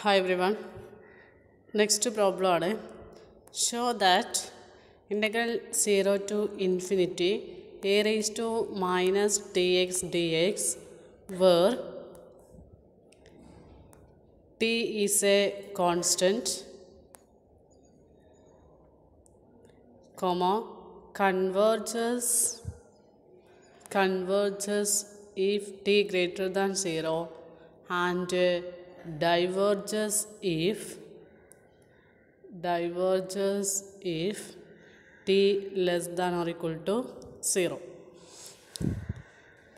Hi everyone. Next problem is show that integral 0 to infinity a raised to minus dx dx where t is a constant, comma, converges if t greater than 0 and diverges if t less than or equal to 0.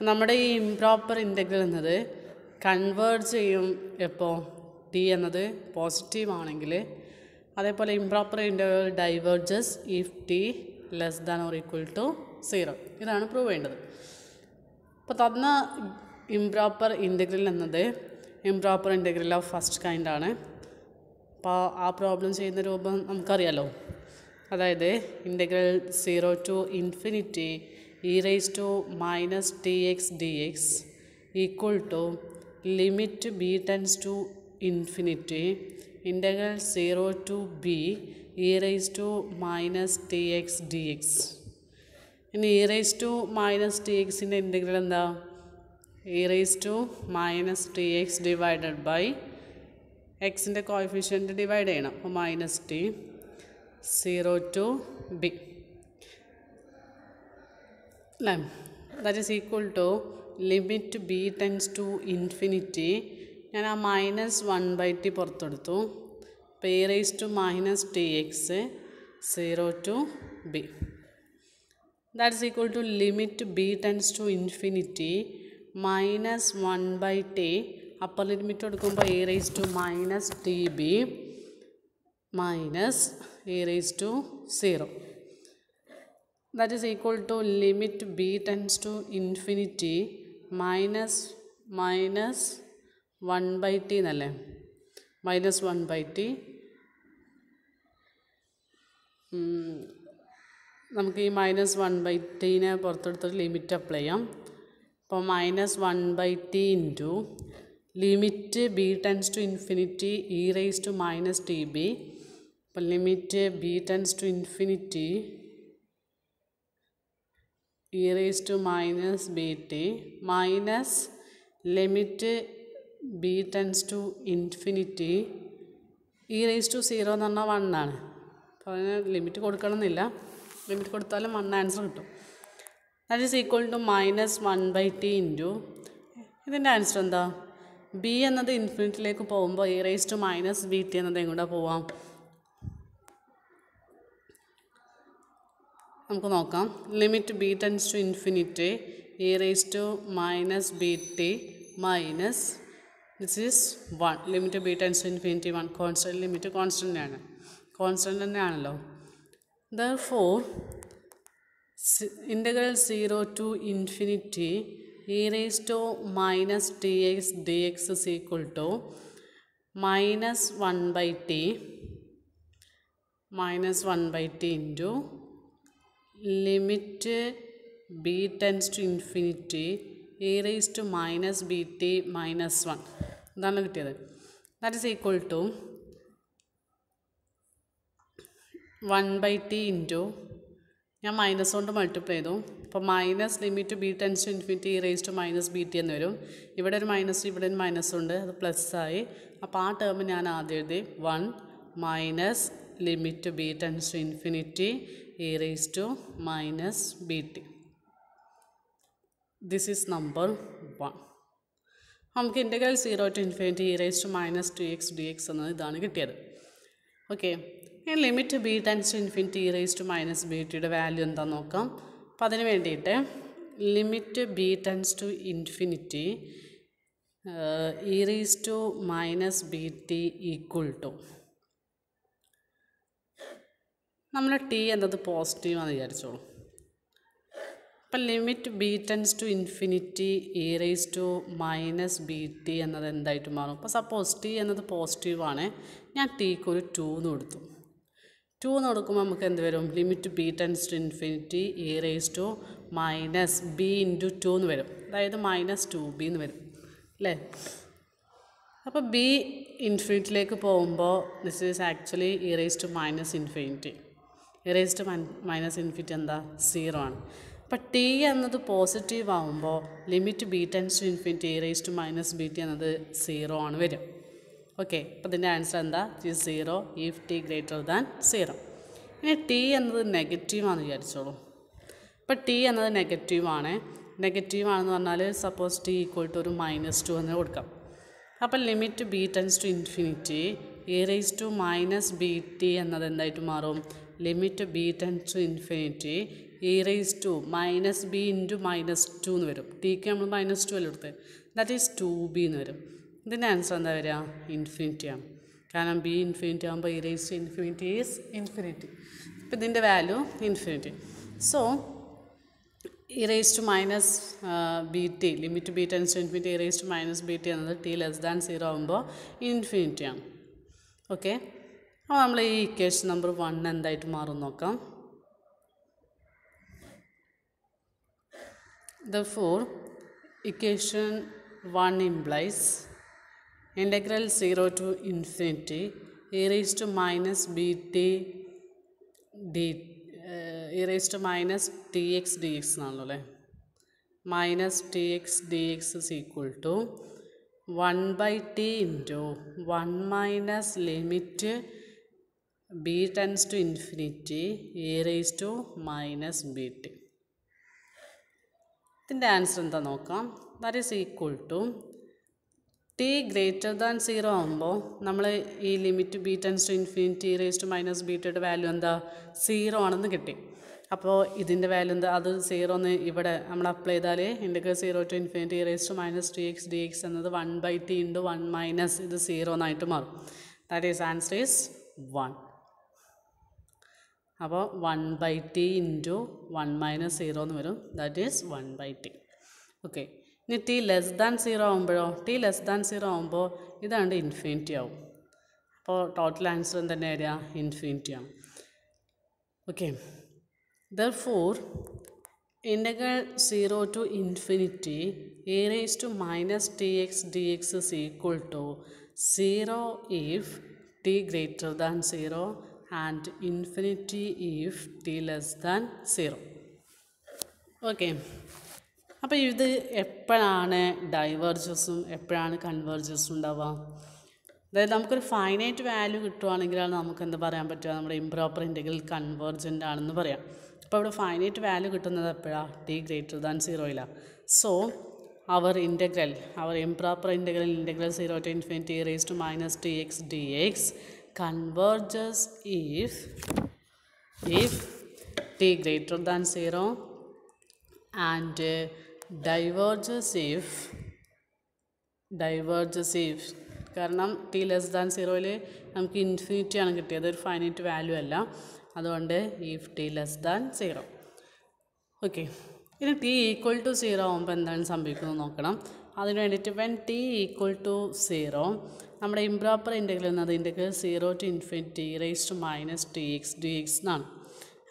നമ്മുടെ ഈ improper integral എന്നത് converge ചെയ്യും എപ്പോൾ T എന്നത് positive ആണെങ്കിൽ, അതേപോലെ improper integral diverges if T less than or equal to 0. ഇതാണ് prove ചെയ്യേണ്ടത്. അപ്പോൾ തന്ന ഇംപ്രോപ്പർ ഇൻ്റഗ്രൽ എന്നത് improper integral of first kind ആണ്. അപ്പോൾ ആ പ്രോബ്ലം ചെയ്യുന്ന രൂപം നമുക്കറിയാലോ. അതായത് integral 0 to infinity E raise to minus T X D X equal to limit B tends to infinity integral 0 to B E raise to minus T X D X. ഇനി E raise to minus t എക്സിൻ്റെ integral എന്താ? E raise to minus T x divided by എക്സിൻ്റെ coefficient divide ചെയ്യണം. അപ്പോൾ minus t 0 to b അല്ലേ, that is equal to limit B tends to infinity. ഞാൻ ആ -1/t പുറത്തെടുത്തു. അപ്പോൾ e raise to minus T x 0 to b, that is equal to limit B tends to infinity -1/t. Upper limit കൊടുക്കുമ്പോൾ e raise to minus t b minus e raise to 0. That is equal to limit B tends to infinity -1/t എന്നല്ലേ, -1/t. നമുക്ക് ഈ -1/tനെ പുറത്തെടുത്തൊരു limit apply ചെയ്യാം. അപ്പോൾ -1/t into limit B tends to infinity E raise to minus t b. അപ്പോൾ limit B tends to infinity E raise to minus B t minus limit B tends to infinity E raise to 0 എന്ന് പറഞ്ഞാൽ 1 ആണ്. അപ്പോൾ അതിന് limit കൊടുക്കണമെന്നില്ല, limit കൊടുത്താലും 1 answer കിട്ടും. That is equal to -1/t into ഇതിൻ്റെ answer എന്താ? ബി എന്നത് ഇൻഫിനിറ്റിയിലേക്ക് പോകുമ്പോൾ e raise to minus B T എന്നത് എങ്ങോട്ടാ പോവാം? നമുക്ക് നോക്കാം. Limit B tends to infinity E raise to minus B t minus this is 1. Limit B tends to infinity 1. Constant limit constant തന്നെയാണല്ലോ. Therefore integral 0 to infinity E raise to minus T X D x is equal to -1/t into limit B tends to infinity E raise to minus B T -1. ഇതാണ് കിട്ടിയത്. That is equal to 1/t into ഞാൻ minus കൊണ്ട് multiply ചെയ്തു. അപ്പോൾ minus limit B tends to infinity E raise to minus B T എന്ന് വരും. ഇവിടെ ഒരു മൈനസ് ഇവിടെ ഒരു മൈനസ് ഉണ്ട്, അത് പ്ലസ് ആയി. അപ്പോൾ ആ ടേം ഞാൻ ആദ്യം എഴുതി 1 minus limit B tends to infinity E raise to minus B T. This is number 1. നമുക്ക് integral 0 to infinity E raise to minus T X D X എന്നത് ഇതാണ് കിട്ടിയത്. ഓക്കെ, ഇനി limit B tends to infinity E raise to minus B ടിയുടെ value എന്താണെന്ന് നോക്കാം. അപ്പോൾ അതിന് വേണ്ടിയിട്ട് limit B tends to infinity E raise to minus B T equal to, നമ്മൾ ടി എന്നത് പോസിറ്റീവാണെന്ന് വിചാരിച്ചോളൂ. അപ്പം limit B tends to infinity E raise to minus B T എന്നത് എന്തായിട്ട് മാറും? അപ്പോൾ സപ്പോസ് ടി എന്നത് പോസിറ്റീവാണ്, ഞാൻ ടിക്ക് ഒരു 2 എന്ന് കൊടുത്തു. 2 എന്ന് കൊടുക്കുമ്പോൾ നമുക്ക് എന്ത് വരും? Limit B tends to infinity E raise to minus B into 2 എന്ന് വരും. അതായത് -2b എന്ന് വരും അല്ലേ. അപ്പോൾ ബി ഇൻഫിനിറ്റിയിലേക്ക് പോകുമ്പോൾ this is actually E raise to minus infinity. E raise to minus infinity എന്താ? 0 ആണ്. അപ്പോൾ ടി എന്നത് പോസിറ്റീവ് ആകുമ്പോൾ limit B tends to infinity E raise to minus B T എന്നത് 0 ആണ് വരും. ഓക്കെ, അപ്പോൾ ഇതിൻ്റെ ആൻസർ എന്താ? It is 0 if T greater than 0. ഇനി ടി എന്നത് നെഗറ്റീവാണെന്ന് വിചാരിച്ചോളൂ. ഇപ്പോൾ ടി എന്നത് നെഗറ്റീവാണെന്ന് പറഞ്ഞാൽ സപ്പോസ് ടി ഈക്വൽ ടു ഒരു -2 എന്ന് കൊടുക്കാം. അപ്പോൾ limit B tends to infinity E raise to minus B T എന്നത് എന്തായിട്ട് മാറും? Limit B tends to infinity E raise to minus B into -2 എന്ന് വരും. ടിക്ക് നമ്മൾ -2 അല്ലേ എടുത്ത്, ദാറ്റ് ഈസ് 2b എന്ന് വരും. ഇതിൻ്റെ ആൻസർ എന്താ വരിക? ഇൻഫിനിറ്റി ആണ്. കാരണം ബി ഇൻഫിനിറ്റി ആകുമ്പോൾ E raise to infinity is infinity. അപ്പോൾ ഇതിൻ്റെ value infinity. So E raise to minus B T limit B tends to infinity E raise to minus B T എന്നത് ടി ലെസ് ദാൻ 0 ആകുമ്പോൾ infinity ആണ്. Okay, അപ്പോൾ നമ്മൾ ഈ equation number 1 എന്തായിട്ട് മാറും നോക്കാം. Therefore, equation 1 implies integral 0 to infinity e raised to minus bt e raised to minus tx dx എന്നാണല്ലോ. Minus tx dx is equal to 1/t into 1 minus limit b tends to infinity e raised to minus bt. ഇതിൻ്റെ answer എന്താ നോക്കാം. That is equal to T greater than 0 ആകുമ്പോൾ നമ്മൾ ഈ limit B tends to infinity E raise to minus B ടിയുടെ value എന്താ? 0 ആണെന്ന് കിട്ടി. അപ്പോൾ ഇതിൻ്റെ വാല്യൂ എന്താ? അത് 0 എന്ന് ഇവിടെ നമ്മൾ അപ്ലൈ ചെയ്താൽ integral 0 to infinity E raise to minus T X D X എന്നത് 1/t ഇൻറ്റു 1 മൈനസ് ഇത് 0 എന്നായിട്ട് മാറും. That is answer is 1. അപ്പോൾ 1/t ഇൻറ്റു 1 മൈനസ് 0 എന്ന് വരും. That is 1/t. ഓക്കെ, ഇനി ടി ലെസ് ദാൻ 0 ആകുമ്പോഴോ? ടി ലെസ് ദാൻ 0 ആകുമ്പോൾ ഇതാണ്ട് ഇൻഫിനിറ്റി ആവും. അപ്പോൾ ടോട്ടൽ ആൻസർ തന്നെ വരിക ഇൻഫിനിറ്റി ആണ്. Okay, therefore integral 0 to infinity e raised to minus tx dx is equal to 0 if t greater than 0 and infinity if t less than 0. Okay, അപ്പോൾ ഇത് എപ്പോഴാണ് ഡൈവേർജസും എപ്പോഴാണ് കൺവേർജസും ഉണ്ടാവുക? അതായത് നമുക്കൊരു ഫൈനൈറ്റ് വാല്യൂ കിട്ടുവാണെങ്കിലാണ് നമുക്ക് എന്താ പറയാൻ പറ്റുക? നമ്മുടെ ഇംപ്രോപ്പർ ഇൻറ്റഗ്രൽ കൺവേർജൻ്റ് ആണെന്ന് പറയാം. അപ്പോൾ ഇവിടെ ഫൈനൈറ്റ് വാല്യൂ കിട്ടുന്നത് എപ്പോഴാണ്? T greater than 0 so our improper integral 0 to infinity e raised to minus tx dx converges if t greater than 0 and diverges if കാരണം ടി ലെസ് ദാൻ 0 നമുക്ക് infinity ആണ് കിട്ടിയത്, ഒരു ഫൈനൈറ്റ് വാല്യൂ അല്ല. അതുകൊണ്ട് if T less than 0. Okay, ഇനി T equal to 0 ആകുമ്പോൾ എന്താണ് സംഭവിക്കുന്നത് നോക്കണം. അതിന് വേണ്ടിയിട്ട് വെൻ ടി ഈക്വൽ ടു 0 നമ്മുടെ ഇംപ്രോപ്പർ ഇൻറ്റഗ്രൽ എന്നത് integral 0 to infinity e raised to minus tx dx എന്നാണ്.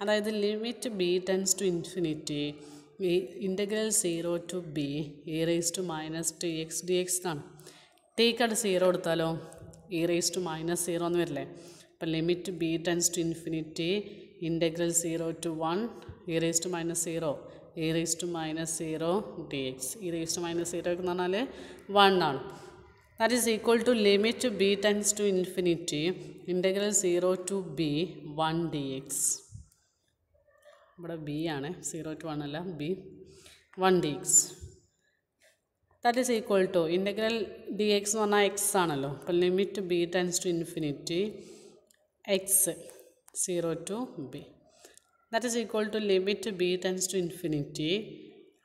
അതായത് limit B tends to infinity integral 0 to b e raised to minus tx dx എന്നാണ്. ടിക്കട് 0 എടുത്താലോ e raised to minus 0 എന്ന് വരില്ലേ? അപ്പം limit B tends to infinity integral 0 to 1 e raised to minus 0 e raised to minus 0 dx. e raised to minus 0 എന്ന് പറഞ്ഞാൽ 1 ആണ്. That is equal to limit B tends to infinity integral 0 to b 1 dx. ഇവിടെ b ആണ്, 0 to 1 അല്ല, b 1 dx. That is equal to integral d x എന്ന് പറഞ്ഞാൽ x ആണല്ലോ. അപ്പോൾ limit B tends to infinity x 0 to b. That is equal to limit B tends to infinity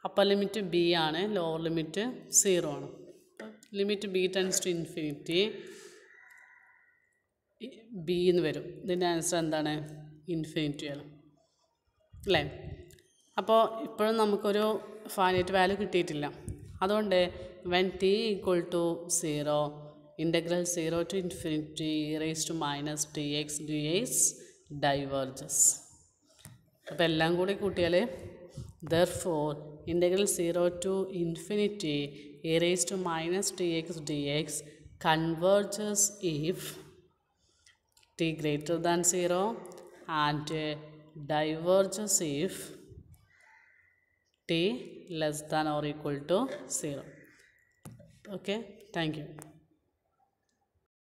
upper limit b ആണ്, lower limit 0 ആണ്. Limit B tends to infinity B എന്ന് വരും. ഇതിൻ്റെ answer എന്താണ്? ഇൻഫിനിറ്റി ആണ് അല്ലേ? അപ്പോൾ ഇപ്പോഴും നമുക്കൊരു ഫൈനൈറ്റ് വാല്യൂ കിട്ടിയിട്ടില്ല. അതുകൊണ്ട് when t equal to 0 integral 0 to infinity e raised to minus tx dx diverges. അപ്പോൾ എല്ലാം കൂടി കൂട്ടിയാൽ therefore integral 0 to infinity e raised to minus tx dx converges if t greater than 0 and diverges if t less than or equal to 0. Okay, thank you.